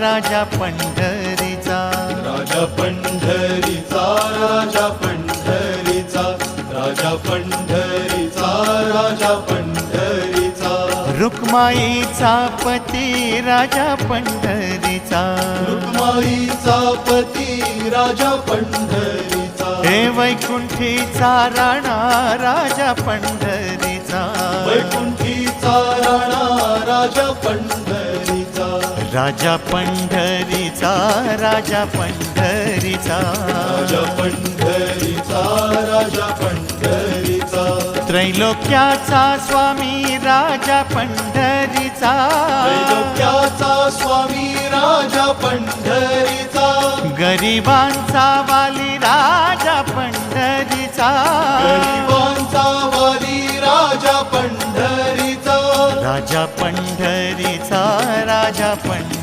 राजा पंढरीचा, राजा पंढरीचा, राजा पंढरीचा, राजा पंढरीचा, राजा पंढरीचा, रुक्माईचा पती राजा पंढरीचा, रुक्माईचा पती राजा पंढरीचा, हे वैकुंठीचा राणा राजा पंढरीचा, वैकुंठीचा राणा राजा पंढरीचा, राजा पंढरीचा, राजा पंढरीचा, राजा पंढरीचा, राजा पंढरीचा, त्रैलोक्याचा स्वामी राजा पंढरीचा, त्रैलोक्याचा स्वामी राजा पंढरीचा, गरिबांचा वाली राजा पंढरीचा, गरिबांचा वाली राजा पंढरीचा, राजा पंढरीचा, राजा पंढरीचा.